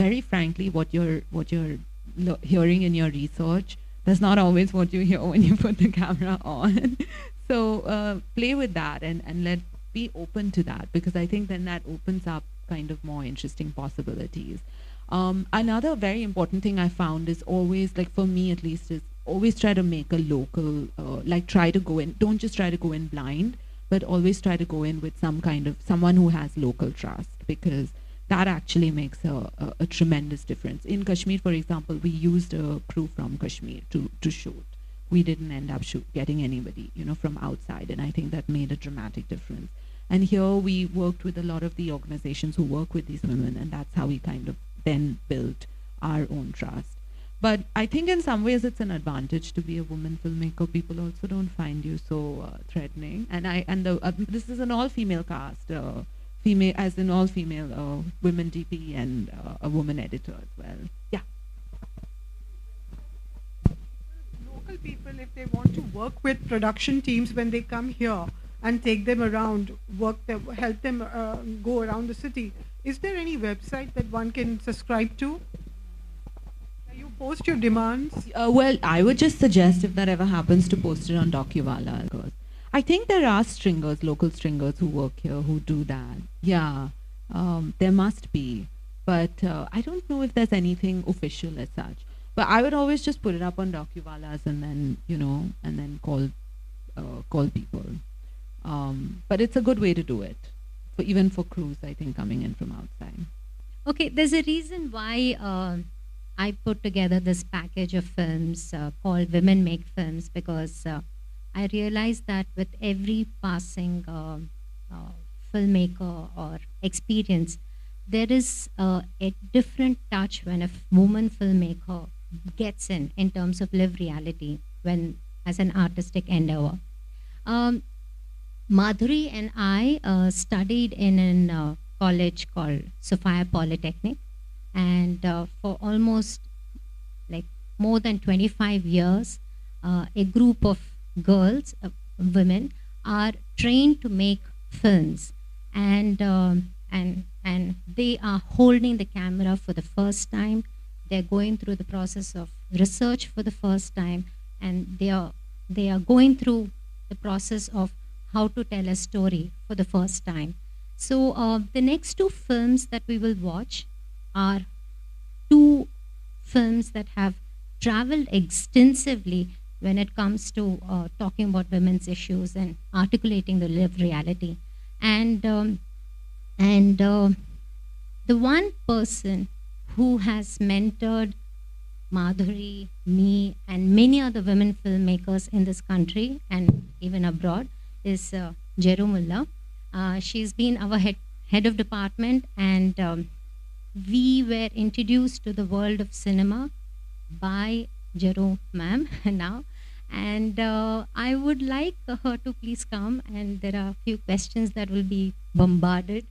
very frankly, what you're hearing in your research, that's not always what you hear when you put the camera on. So play with that and be open to that, because I think then that opens up kind of more interesting possibilities. Another very important thing I found is always, like for me at least, is always try to make a local, try to go in, don't just try to go in blind, but always try to go in with someone who has local trust, because that actually makes a tremendous difference. In Kashmir, for example, we used a crew from Kashmir to shoot. We didn't end up getting anybody, from outside, and I think that made a dramatic difference. And here we worked with a lot of the organizations who work with these women, and that's how we kind of then built our own trust. But I think in some ways it's an advantage to be a woman filmmaker. People also don't find you so threatening. And this is an all-female cast, as in all-female women DP and a woman editor as well. Yeah. Local people, if they want to work with production teams when they come here and take them around, help them go around the city, is there any website that one can subscribe to? You post your demands? Well, I would just suggest, if that ever happens, to post it on Docuwala. Because I think there are stringers, local stringers who work here who do that. Yeah, there must be. But I don't know if there's anything official as such. But I would always just put it up on Docuwalas and then, and then call people. But it's a good way to do it, even for crews, I think, coming in from outside. Okay, there's a reason why I put together this package of films called Women Make Films, because I realized that with every passing filmmaker or experience, there is a different touch when a woman filmmaker gets in terms of live reality as an artistic endeavor. Madhuri and I studied in a college called Sophia Polytechnic, and for almost more than 25 years, a group of girls, women, are trained to make films, and they are holding the camera for the first time. They're going through the process of research for the first time, and they are going through the process of how to tell a story for the first time. So the next two films that we will watch are two films that have traveled extensively when it comes to talking about women's issues and articulating the lived reality. And the one person who has mentored Madhuri, me, and many other women filmmakers in this country and even abroad is Jerumullah. She's been our head of department, and we were introduced to the world of cinema by Jeru ma'am now. And I would like her to please come, and there are a few questions that will be bombarded